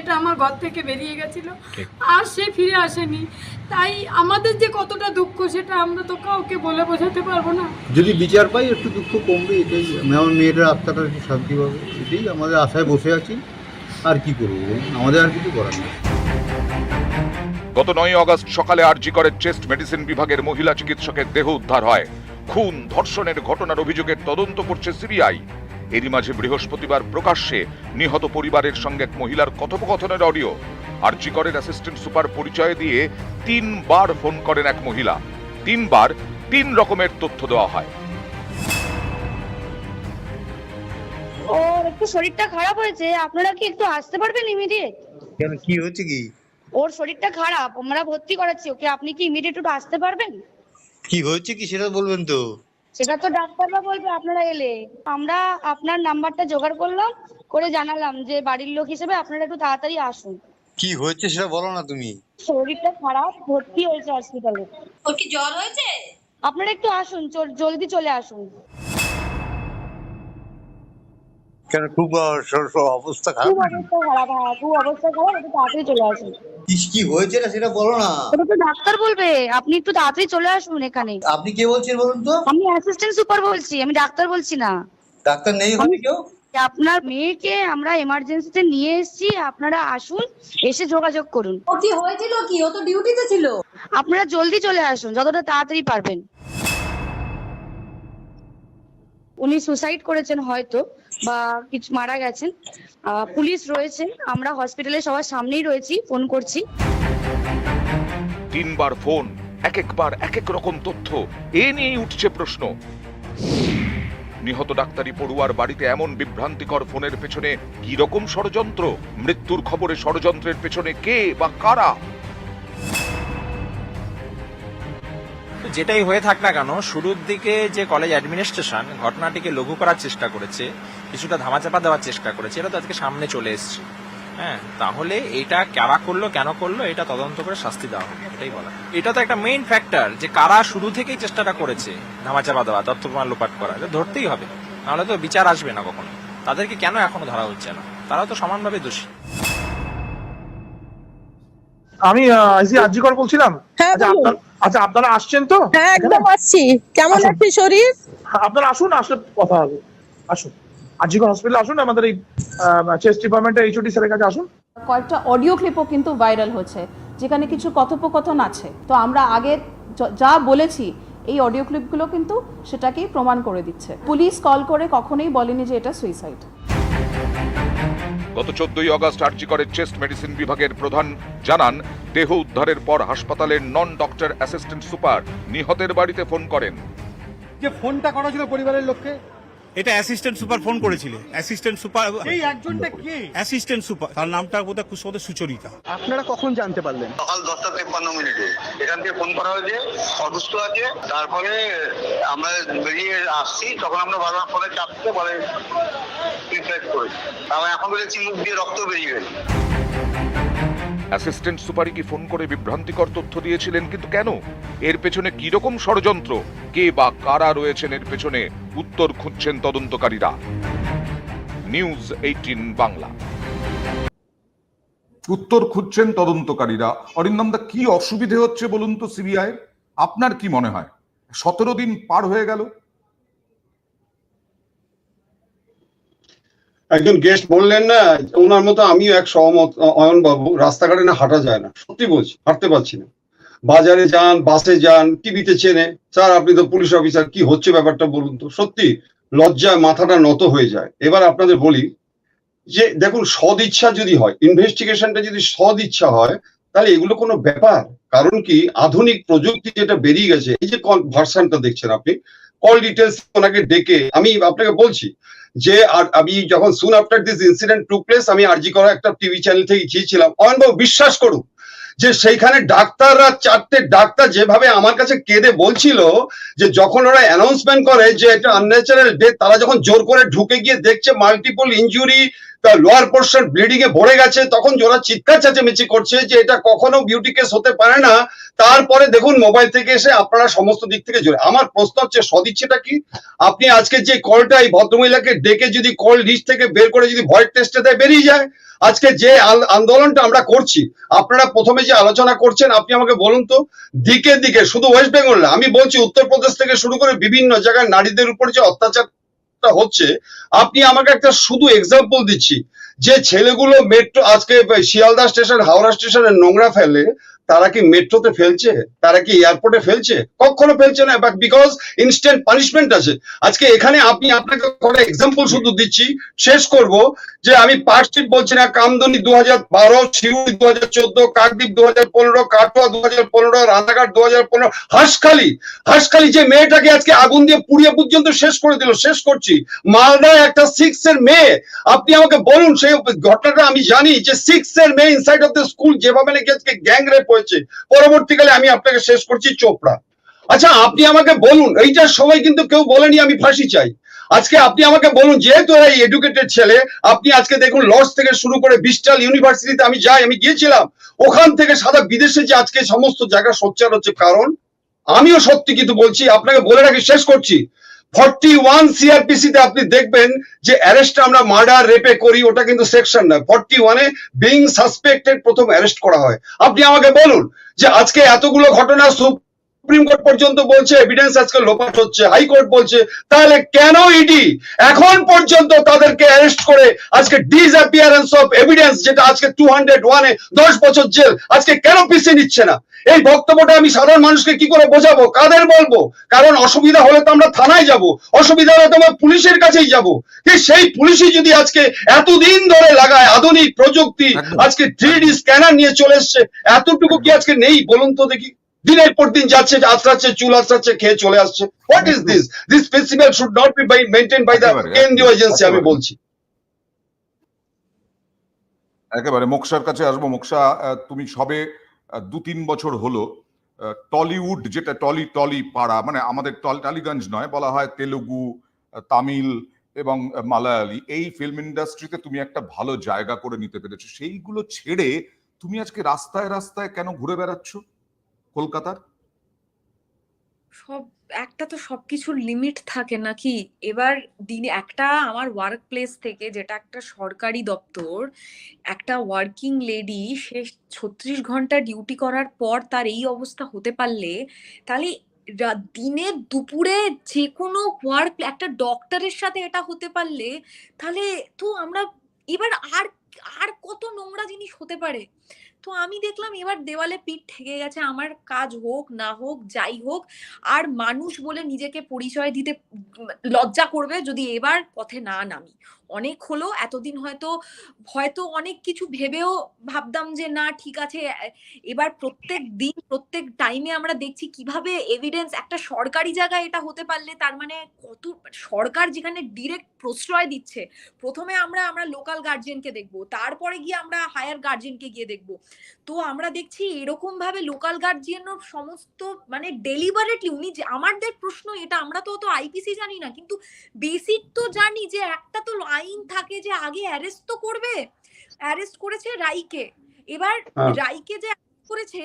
মেয়েটা আমার ঘর থেকে বেরিয়ে গেছিল, আর সে ফিরে আসেনি। তাই আমাদের যে কতটা দুঃখ সেটা আমরা তো কাউকে বলে বোঝাতে পারবো না। যদি বিচার পাই একটু দুঃখ কমবে, এটাই। আমার মেয়েটার আত্মাটা একটু শান্তি পাবে, এটাই আমাদের আশায় বসে আছি। আর কি করবো, আমাদের আর কিছু করার নেই। গত 9 আগস্ট সকালে আরজি করের চেস্ট মেডিসিন বিভাগের মহিলা চিকিৎসকের দেহ উদ্ধার হয়। খুন ধর্ষণের ঘটনার অভিযোগের তদন্ত করছে সিবিআই। এরই মাঝে বৃহস্পতিবার প্রকাশ্যে নিহত পরিবারের সঙ্গে এক মহিলার কথোপকথনের অডিও। আরজি করের অ্যাসিস্ট্যান্ট সুপার পরিচয় দিয়ে 3 বার ফোন করেন এক মহিলা। 3 বার 3 রকমের তথ্য দেওয়া হয়। ওর একটু শরীরটা খারাপ হয়েছে, আপনারা কি একটু আসতে পারবেন ইমিডিয়েট? কেন, কি হচ্ছে কি? ওর শরীরটা খারাপ, আমরা ভর্তি করাচ্ছি ওকে, আপনি কি ইমিডিয়েট একটু আসতে পারবেন? কি হচ্ছে কি সেটা বলবেন তো? সেটা তো ডাক্তাররা বলবে আপনারা এলে। আমরা আপনার নাম্বারটা জোগাড় করলাম, করে জানালাম যে বাড়ির লোক হিসেবে আপনারা একটু তাড়াতাড়ি আসুন। কি হচ্ছে সেটা বলো না তুমি। শরীরটা খারাপ, ভর্তি হয়েছে হসপিটালে। ওর কি জ্বর হয়েছে? আপনারা একটু আসুন, জলদি চলে আসুন। কেন, খুব অবস্থা খারাপ? খুব অবস্থা খারাপ, হ্যাঁ খুব অবস্থা খারাপ, একটু তাড়াতাড়ি চলে আসুন। কি হয়েছে না সেটা বলো না। ওটা তো ডাক্তার বলবে, আপনি একটু তাড়াতাড়ি চলে আসুন এখানে। আপনি কে বলছেন বলুন তো? আমি অ্যাসিস্ট্যান্ট সুপার বলছি, আমি ডাক্তার বলছি না। ডাক্তার নেই ওখানে কেউ? আপনার মেয়েকে আমরা এমার্জেন্সিতে নিয়ে এসেছি, আপনারা আসুন, এসে যোগাযোগ করুন। ও কি হয়েছিল কি? ও তো ডিউটিতে ছিল। আপনারা জলদি চলে আসুন, যতটা তাড়াতাড়ি পারবেন। উনি সুসাইড করেছেন হয়তো, বা কিছু মারা গেছেন। পুলিশ রয়েছে, আমরা হসপিটালে সবার সামনেই রয়েছি, ফোন করছি। 3 বার ফোন, একবার এক এক রকম তথ্য, এ নিয়েই উঠছে প্রশ্ন। নিহত ডাক্তারি পড়ুয়ার বাড়িতে এমন বিভ্রান্তিকর ফোনের পেছনে কি রকম ষড়যন্ত্র? মৃত্যুর খবরে ষড়যন্ত্রের পেছনে কে বা কারা? যেটাই হয়ে থাক না কেন, শুরুর দিকে যে কলেজ অ্যাডমিনিস্ট্রেশন ঘটনাটিকে লঘু করার চেষ্টা করেছে, কিছুটা ধামাচাপা দেওয়ার চেষ্টা করেছে, এটা তো আজকে সামনে চলে এসছে। হ্যাঁ, তাহলে এটা কারা করলো, কেন করলো, এটা তদন্ত করে শাস্তি দেওয়া হবে, এটাই বলা। এটা তো একটা মেইন ফ্যাক্টর যে কারা শুরু থেকেই চেষ্টাটা করেছে ধামাচাপা দেওয়া, তথ্য প্রমাণ লোপাট করা, এটা ধরতেই হবে, নাহলে তো বিচার আসবে না কখনো। তাদেরকে কেন এখনো ধরা হচ্ছে না? তারাও তো সমানভাবে দোষী। আমি আরজি কর বলছিলাম। হ্যাঁ, বলুন। আচ্ছা, আপনারা আসছেন তো? হ্যাঁ, একদম আসছি। কেমন আসুন। আছে শরীর? আপনারা আসুন, আসলে কথা হবে। আসুন, আরজি কর হসপিটালে আসুন, আমাদের এই চেস্ট ডিপার্টমেন্টের এইচওডি স্যারের কাছে আসুন। কয়েকটা অডিও ক্লিপও কিন্তু ভাইরাল হচ্ছে, যেখানে কিছু কথোপকথন আছে। তো আমরা আগে যা বলেছি এই অডিও ক্লিপগুলো কিন্তু সেটাকেই প্রমাণ করে দিচ্ছে। পুলিশ কল করে কখনোই বলেনি যে এটা সুইসাইড। গত 14 আগস্ট আরজি করের চেস্ট মেডিসিন বিভাগের প্রধান জানান, দেহ উদ্ধারের পর হাসপাতালের নন ডক্টর অ্যাসিস্ট্যান্ট সুপার নিহতের বাড়িতে ফোন করেন। যে ফোনটা করা ছিল পরিবারের লোককে, এটা অ্যাসিস্ট্যান্ট সুপার ফোন করেছিল। অ্যাসিস্ট্যান্ট সুপার, এই একজনটা কে? অ্যাসিস্ট্যান্ট সুপার, তার নামটা বোধহয় কুশোদের সুচরিতা। আপনারা কখন জানতে পারলেন? সকাল 10:53 এখান থেকে ফোন করা হয়েছে অসুস্থ আছে। তারপরে আমরা বেরিয়ে আসছি, তখন আমরা বারবার ফোনে চাপ দিতে বলে সুইসাইড করেছি। আমরা এখন বলেছি মুখ দিয়ে রক্ত বেরিয়ে গেছে। অ্যাসিস্ট্যান্ট সুপারই কি ফোন করে বিভ্রান্তিকর তথ্য দিয়েছিলেন? কিন্তু কেন? এর পেছনে কি রকম ষড়যন্ত্র? কে বা কারা রয়েছেন এর পেছনে? উত্তর খুঁজছেন তদন্তকারীরা। নিউজ 18 বাংলা। উত্তর খুঁজছেন তদন্তকারীরা। অরিন্দমদা, কি অসুবিধে হচ্ছে বলুন তো সিবিআই? আপনার কি মনে হয়? 17 দিন পার হয়ে গেল। একজন গেস্ট বললেন না, ওনার মতো আমিও এক সহমত। অয়ন বাবু, রাস্তাঘাটে না হাঁটা যায় না, সত্যি বলছি, হাঁটতে পারছি না। বাজারে যান, বাসে যান, টিভিতে চেনে। স্যার, আপনি তো পুলিশ অফিসার, কি হচ্ছে ব্যাপারটা বলুন তো? সত্যি লজ্জায় মাথাটা নত হয়ে যায়। এবার আপনাদের বলি যে দেখুন, সদ ইচ্ছা যদি হয়, ইনভেস্টিগেশনটা যদি সদ ইচ্ছা হয়, তাহলে এগুলো কোনো ব্যাপার। কারণ কি, আধুনিক প্রযুক্তি যেটা বেরিয়ে গেছে, এই যে ভার্সনটা দেখছেন আপনি, কল ডিটেলস ওনাকে ডেকে, আমি আপনাকে বলছি যে আমি যখন soon after this incident took place, আমি আরজি করা একটা টিভি চ্যানেল থেকে গিয়েছিলাম। অয়নবাবু, বিশ্বাস করুন যে সেইখানে ডাক্তাররা, 4টে ডাক্তার যেভাবে আমার কাছে কেঁদে বলছিল যে যখন ওরা অ্যানাউন্সমেন্ট করে যে এটা আনন্যাচারাল ডেথ, তারা যখন জোর করে ঢুকে গিয়ে দেখছে multiple injury, lower portion bleeding এ ভরে গেছে, তখন ওরা চিৎকার চেঁচামেচি করছে যে এটা কখনো বিউটি কেস হতে পারে না। তারপরে দেখুন মোবাইল থেকে এসে আপনারা সমস্ত দিক থেকে জোরে। আমার প্রশ্ন হচ্ছে, সদিচ্ছেটা কি? আপনি আজকে যে কলটা এই ভদ্রমহিলাকে ডেকে যদি কল লিস্ট থেকে বের করে যদি ভয়েস টেস্টে দেয়, বেরিয়ে যায়। আজকে যে আন্দোলনটা আমরা করছি, আপনারা প্রথমে যে আলোচনা করছেন, আপনি আমাকে বলুন তো, দিকে দিকে শুধু ওয়েস্ট বেঙ্গল না, আমি বলছি উত্তরপ্রদেশ থেকে শুরু করে বিভিন্ন জায়গায় নারীদের উপর যে অত্যাচারটা হচ্ছে, আপনি আমাকে একটা শুধু এক্সাম্পল দিচ্ছি, যে ছেলেগুলো মেট্রো আজকে শিয়ালদা স্টেশন, হাওড়া স্টেশনে নোংরা ফেলে, তারা কি মেট্রোতে ফেলছে? তারা কি এয়ারপোর্টে ফেলছে? কখনো ফেলছে না, বাট বিকজ ইনস্ট্যান্ট পানিশমেন্ট আছে। আজকে এখানে আপনাকে একটা এক্সাম্পল শুধু দিচ্ছি, শেষ করব, যে আমি পার্কস্ট্রিট বলছি না, কামদুনি 2012, শিউড়ি 2014, কাকদ্বীপ 2015, কাটোয়া 2015, রানাঘাট 2015, হাঁসখালি যে মেয়েটাকে আজকে আগুন দিয়ে পুড়িয়ে পর্যন্ত শেষ করে দিল। শেষ করছি, মালদায় একটা 6 এর মেয়ে, আপনি আমাকে বলুন সেই ঘটনাটা। আমি জানি যে 6 এর মেয়ে ইনসাইড অফ দ্য স্কুল যেভাবে নাকি আজকে গ্যাং রেপ হয়েছে। পরবর্তীকালে আমি আপনাকে শেষ করছি, চোপড়া। আচ্ছা, আপনি আমাকে বলুন, এইটার সময় কিন্তু কেউ বলেনি আমি ফাঁসি চাই। আজকে আপনি আমাকে বলুন, যেহেতু এই এডুকেটেড ছেলে, আপনি আজকে দেখুন লর্ডস থেকে শুরু করে ব্রিস্টল ইউনিভার্সিটিতে আমি গিয়েছিলাম, ওখান থেকে সারা বিদেশে যে আজকে সমস্ত জায়গা সোচ্চার হচ্ছে, কারণ আমিও সত্যি কিন্তু বলছি, আপনাকে বলে রাখি, শেষ করছি, 41 সিআরপিসি তে আপনি দেখবেন যে অ্যারেস্ট আমরা মার্ডার রেপে করি, ওটা কিন্তু সেকশন না। 41 এ বিং সাসপেক্টেড প্রথম অ্যারেস্ট করা হয়। আপনি আমাকে বলুন যে আজকে এতগুলো ঘটনা সুপ্রিম কোর্ট পর্যন্ত বলছে এভিডেন্স আজকে লোপাট হচ্ছে, হাইকোর্ট বলছে, তাহলে কেন ইডি এখন পর্যন্ত তাদেরকে অ্যারেস্ট করে আজকে ডিসঅ্যাপিয়ারেন্স অফ এভিডেন্স, যেটা আজকে 201 এ 10 বছর জেল, আজকে কেন পিছিয়ে নিচ্ছে না? এই বক্তব্যটা আমি সাধারণ মানুষকে কি করে বোঝাবো, কাদের বলবো? কারণ অসুবিধা হলে তো আমরা থানায় যাব, অসুবিধা হলে তো আমরা পুলিশের কাছেই যাব। সেই পুলিশই যদি আজকে এতদিন ধরে লাগায় আধুনিক প্রযুক্তি, আজকে 3D স্ক্যানার নিয়ে চলে এসছে, এতটুকু কি আজকে নেই বলুন তো দেখি? দিনের পর দিন যাচ্ছে, আশ্রাচ্ছে, চুল আশ্রাচ্ছে, খেয়ে চলে আসছে। What is this? This principle should not be maintained by the কেন্দ্রীয় এজেন্সি, আমি বলছি। একেবারে মোকসার কাছে আসবো। মোকসা, তুমি সবে 2-3 বছর হলো টলিউড, যেটা টলি পাড়া, মানে আমাদের টালিগঞ্জ নয়, বলা হয় তেলুগু, তামিল এবং মালায়ালি, এই ফিল্ম ইন্ডাস্ট্রিতে তুমি একটা ভালো জায়গা করে নিতে পেরেছো। সেইগুলো ছেড়ে তুমি আজকে রাস্তায় রাস্তায় কেন ঘুরে বেড়াচ্ছ কলকাতার? সব একটা তো সবকিছুর লিমিট থাকে নাকি? এবার দিনে একটা আমার ওয়ার্ক প্লেস থেকে, যেটা একটা সরকারি দপ্তর, একটা ওয়ার্কিং লেডি সে 36 ঘন্টা ডিউটি করার পর তার এই অবস্থা হতে পারলে, তাহলে দিনে দুপুরে যে কোনো ওয়ার্ক, একটা ডক্টরের সাথে এটা হতে পারলে, তাহলে তো আমরা এবার আর আর কত নোংরা জিনিস হতে পারে। তো আমি দেখলাম এবার দেওয়ালে পিঠ ঠেকে গেছে, আমার কাজ হোক না হোক যাই হোক, আর মানুষ বলে নিজেকে পরিচয় দিতে লজ্জা করবে যদি এবার পথে না নামি। অনেক হলো, এতদিন হয়তো অনেক কিছু ভেবেও ভাবতাম যে না ঠিক আছে, এবার প্রত্যেক দিন প্রত্যেক টাইমে আমরা দেখছি কিভাবে এভিডেন্স একটা সরকারি জায়গায় এটা হতে পারলে, তার মানে কত সরকার যেখানে ডিরেক্ট প্রশ্রয় দিচ্ছে, প্রথমে আমরা লোকাল গার্জিয়ানকে দেখবো, তারপরে গিয়ে আমরা হায়ার গার্জিয়ানকে গিয়ে দেখবো। তো আমরা দেখছি এরকম ভাবে লোকাল গার্জিয়ানও সমস্ত মানে ডেলিভারেটলি উনি, আমাদের প্রশ্ন এটা, আমরা তো আইপিসি জানি না, কিন্তু বেসিক তো জানি যে একটা তো আইন থাকে যে আগে অ্যারেস্ট তো করবে। অ্যারেস্ট করেছে রাইকে, এবার রাইকে যে করেছে,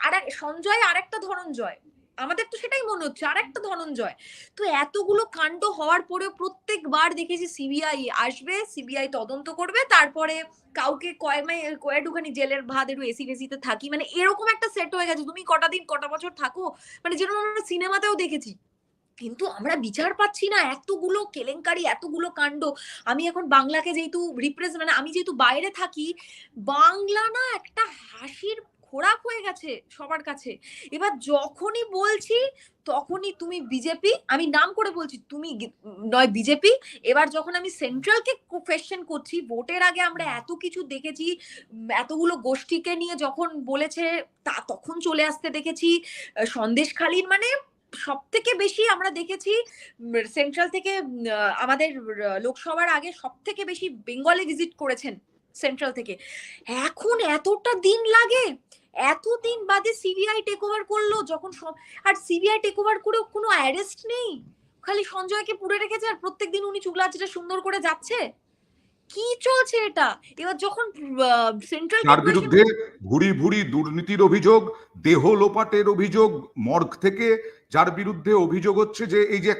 আর সঞ্জয় আরেকটা ধনঞ্জয়, আমাদের তো সেটাই মনে হচ্ছে আরেকটা ধনঞ্জয়। তো এতগুলো কাণ্ড হওয়ার পরেও প্রত্যেকবার দেখেছি সিবিআই আসবে, সিবিআই তদন্ত করবে, তারপরে কাউকে কয়েকটুখানি জেলের ভাত একটু এসি ফেসিতে থাকি, মানে এরকম একটা সেট হয়ে গেছে। তুমি কটা দিন কটা বছর থাকো, মানে যেরকম আমরা সিনেমাতেও দেখেছি, কিন্তু আমরা বিচার পাচ্ছি না। এতগুলো কেলেঙ্কারি, এতগুলো কাণ্ড। আমি এখন বাংলাকে যেহেতু মানে আমি যেহেতু বাইরে থাকি, বাংলা না একটা হাসির খোরাক হয়ে গেছে সবার কাছে। এবার যখনই বলছি তখনই তুমি বিজেপি, আমি নাম করে বলছি, তুমি নয় বিজেপি। এবার যখন আমি সেন্ট্রালকে কোয়েশ্চেন করছি, ভোটের আগে আমরা এত কিছু দেখেছি, এতগুলো গোষ্ঠীকে নিয়ে যখন বলেছে তখন চলে আসতে দেখেছি সন্দেশখালীর, মানে সব থেকে বেশি আমরা দেখেছি সেন্ট্রাল থেকে, আমাদের লোকসভার আগে সব থেকে বেশি বেঙ্গলে ভিজিট করেছেন সেন্ট্রাল থেকে। এখন এতটা দিন লাগে, এতদিন বাদে সিবিআই টেক ওভার করলো, যখন আর সিবিআই টেক ওভার করেও কোনো অ্যারেস্ট নেই, খালি সঞ্জয়কে পুড়ে রেখেছে, আর প্রত্যেকদিন উনি চুগলাচিটা সুন্দর করে যাচ্ছে। কি চলছে এটা? এবার যখন সেন্ট্রাল তার বিরুদ্ধে ভুরি ভুরি দুর্নীতির অভিযোগ, দেহ লোপাটের অভিযোগ মর্গ থেকে, যার বিরুদ্ধে অভিযোগ হচ্ছে যে এই যে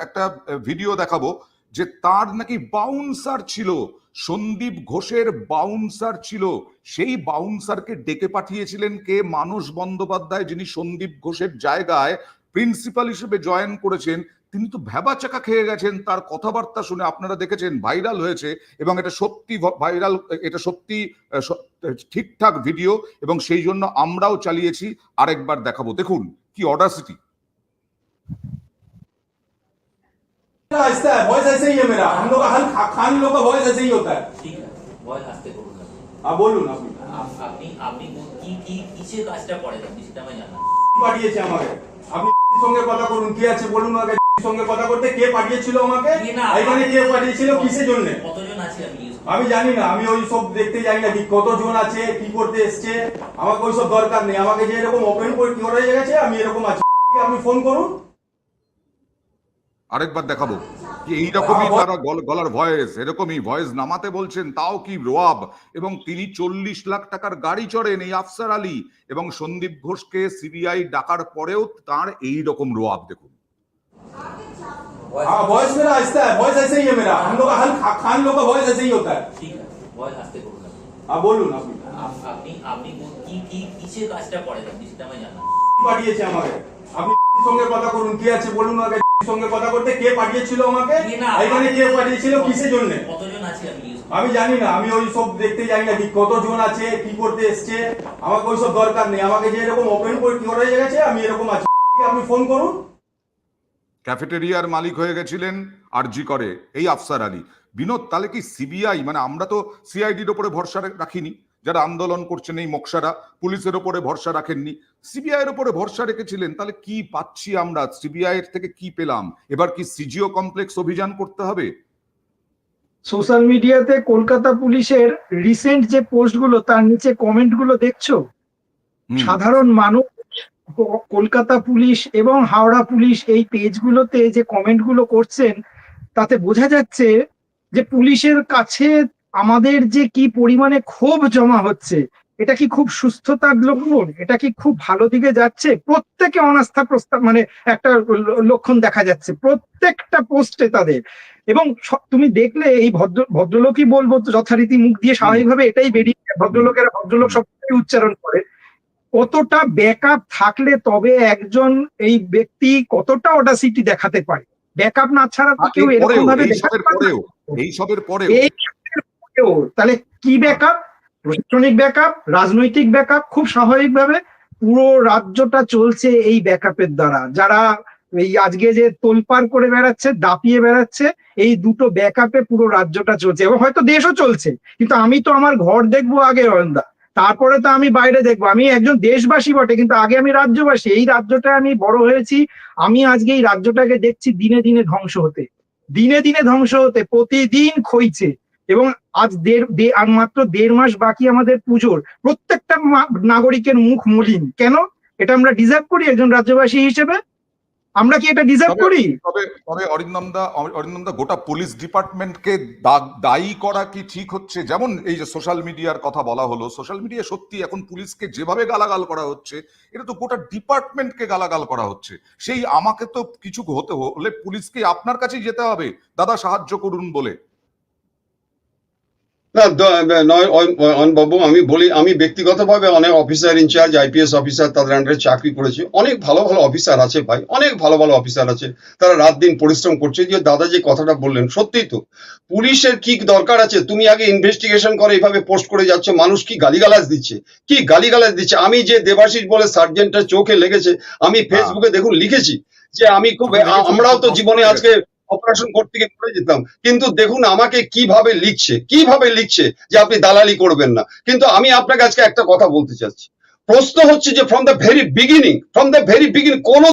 একটা ভিডিও দেখাবো, যে তার নাকি বাউন্সার ছিল সন্দীপ ঘোষের বাউন্সার ছিল, সেই বাউন্সারকে ডেকে পাঠিয়েছিলেন কে? মানস বন্দ্যোপাধ্যায়, যিনি সন্দীপ ঘোষের জায়গায় প্রিন্সিপাল হিসেবে জয়েন করেছেন। তিনি তো ভ্যাবাচাকা খেয়ে গেছেন তার কথাবার্তা শুনে। আপনারা দেখেছেন, ভাইরাল হয়েছে এবং এটা সত্যি ভাইরাল, এটা সত্যি ঠিকঠাক ভিডিও এবং সেই জন্য আমরাও চালিয়েছি। আরেকবার দেখাবো, দেখুন কি অডাসিটি। ऐसा है, वॉइस ऐसे ही है मेरा। हम लोग का हर खान लोग का वॉइस ऐसे ही होता है। ঠিক আছে ভয় আসতে করুন না आप बोलून আপনি আপনি আপনি কি কি কিসের কাজটা করেন আপনি সেটা আমি জানা পাঠিয়েছে আমাকে। আপনি সঙ্গে কথা করুন, কে আছে বলুন আগে। সঙ্গে কথা করতে কে পাঠিয়েছিল আমাকে? এখানে কে পাঠিয়েছিল, কিসের জন্য? কতজন আছে আমি জানি না, আমি ওই সব দেখতে যাই না কি কতজন আছে, কি করতে এসছে। আমাকে ওই সব দরকার নেই। আমাকে যে এরকম ওপেন করে কি করা গেছে, আমি এরকম আছি। আপনি ফোন করুন। আরেকবার দেখাবো যে এইরকমই তারা গলার ভয়েস, এরকমই ভয়েস নামাতে বলছেন, তাও কি রোয়াব। এবং তিনি 40 লাখ টাকার গাড়ি চড়েন, এই আফসার আলী। এবং সন্দীপ ঘোষকে সিবিআই ডাকার পরেও তার এই রকম রোয়াব দেখুন। वॉइस मेरा ऐसा है, वॉइस ऐसे ही है मेरा। हम लोग का हर खान लोग का वॉइस ऐसे ही होता है। ঠিক আছে ভয় আসতে করুন না आप बोलून আপনি আপনি আপনি কি কি কিসের কাজটা করেন আপনি সেটা আমি জানা পাঠিয়েছে আমাকে। আপনি সঙ্গে কথা করুন, কে আছে বলুন আগে। সঙ্গে কথা করতে কে পাঠিয়েছিল আমাকে? এখানে কে পাঠিয়েছিল, কিসের জন্য? কতজন আছে আমি জানি না, আমি ওই সব দেখতে যাই না কি কতজন আছে, কি করতে এসছে। আমাকে ওই সব দরকার নেই। আমাকে যে এরকম ওপেন করে কি করা গেছে, আমি এরকম আছি। আপনি ফোন করুন। ক্যাফেটেরিয়ার মালিক হয়ে গেছিলেন আরজি করে এই আফসার আলী। বিনোদ, তাহলে কি সিবিআই, মানে আমরা তো সিআইডির ওপরে ভরসা রাখিনি, যারা আন্দোলন করছেন এই মক্সারা, পুলিশের ওপরে ভরসা রাখেননি, সিবিআই এর ওপরে ভরসা রেখেছিলেন। তাহলে কি পাচ্ছি আমরা? সিবিআই এর থেকে কি পেলাম? এবার কি সিজিও কমপ্লেক্স অভিযান করতে হবে? সোশ্যাল মিডিয়াতে কলকাতা পুলিশের রিসেন্ট যে পোস্টগুলো, তার নিচে কমেন্টগুলো দেখছো? সাধারণ মানুষ কলকাতা পুলিশ এবং হাওড়া পুলিশ এই পেজগুলোতে যে কমেন্টগুলো করছেন, তাতে বোঝা যাচ্ছে যে পুলিশের কাছে আমাদের যে কি পরিমাণে ক্ষোভ জমা হচ্ছে। এটা কি খুব সুস্থতার লক্ষণ? এটা কি খুব ভালো দিকে যাচ্ছে? প্রত্যেকে অনাস্থা প্রস্তাব, মানে একটা লক্ষণ দেখা যাচ্ছে প্রত্যেকটা পোস্টে তাদের। এবং তুমি দেখলে এই ভদ্রলোকই বলবো তো, যথারীতি মুখ দিয়ে স্বাভাবিকভাবে এটাই বেরিয়ে, ভদ্রলোকেরা ভদ্রলোক সবটাই উচ্চারণ করে। কতটা ব্যাকআপ থাকলে তবে একজন এই ব্যক্তি কতটা অডাসিটি দেখাতে পারে? ব্যাকআপ না ছাড়া তো কেউ এরকম ভাবে দেখাতে পারে না। এইসবের পরেও তাহলে কি ব্যাকআপ? প্রশাসনিক ব্যাকআপ, রাজনৈতিক ব্যাকআপ। খুব স্বাভাবিকভাবে পুরো রাজ্যটা চলছে এই ব্যাকআপের দ্বারা। যারা এই আজকে যে তোলপাড় করে বেড়াচ্ছে, দাপিয়ে বেড়াচ্ছে, এই দুটো ব্যাকআপে পুরো রাজ্যটা চলছে এবং হয়তো দেশও চলছে। কিন্তু আমি তো আমার ঘর দেখবো আগে, অয়নদা, তারপরে তো আমি বাইরে দেখবো। আমি একজন দেশবাসী বটে, কিন্তু আগে আমি রাজ্যবাসী। এই রাজ্যটা আমি বড় হয়েছি, আমি আজকে এই রাজ্যটাকে দেখছি দিনে দিনে ধ্বংস হতে, দিনে দিনে ধ্বংস হতে, প্রতিদিন ক্ষয়ছে। এবং আজ আর মাত্র 1.5 মাস বাকি আমাদের পুজোর। প্রত্যেকটা নাগরিকের মুখ মলিন। কেন? এটা আমরা ডিজার্ভ করি একজন রাজ্যবাসী হিসেবে? আমরা কি এটা ডিজার্ভ করি? তবে অরিন্দমদা, গোটা পুলিশ ডিপার্টমেন্টকে দায়ী করা কি ঠিক হচ্ছে? যেমন এই যে সোশ্যাল মিডিয়ার কথা বলা হলো, সোশ্যাল মিডিয়া সত্যি এখন পুলিশকে যেভাবে গালাগাল করা হচ্ছে, এটা তো গোটা ডিপার্টমেন্টকে গালাগাল করা হচ্ছে। সেই আমাকে তো কিছু হতে হলে পুলিশকে আপনার কাছেই যেতে হবে, দাদা সাহায্য করুন বলে। না নয় বাবু, আমি বলি, আমি ব্যক্তিগতভাবে অনেক অফিসার ইনচার্জ, আইপিএস অফিসার, তাদের আন্ডারে চাকরি করেছি। অনেক ভালো ভালো অফিসার আছে ভাই, অনেক ভালো ভালো অফিসার আছে, তারা রাত দিন পরিশ্রম করছে। যে দাদা যে কথাটা বললেন, সত্যিই তো পুলিশের কি দরকার আছে? তুমি আগে ইনভেস্টিগেশন করে এইভাবে পোস্ট করে যাচ্ছ, মানুষ কি গালিগালাজ দিচ্ছে, কি গালিগালাজ দিচ্ছে। আমি যে দেবাশিস বলে সার্জেন্টের চোখে লেগেছে, আমি ফেসবুকে দেখুন লিখেছি যে আমি খুব, আমরাও তো জীবনে আজকে অপারেশন করতে গিয়ে পড়ে যেতাম, কিন্তু দেখুন আমাকে কিভাবে লিখছে যে আপনি দালালি করবেন না। কিন্তু আমি আপনাকে আজকে একটা কথা বলতে চাচ্ছি। প্রশ্ন হচ্ছে যে ফ্রম দ্য ভেরি বিগিনিং কোন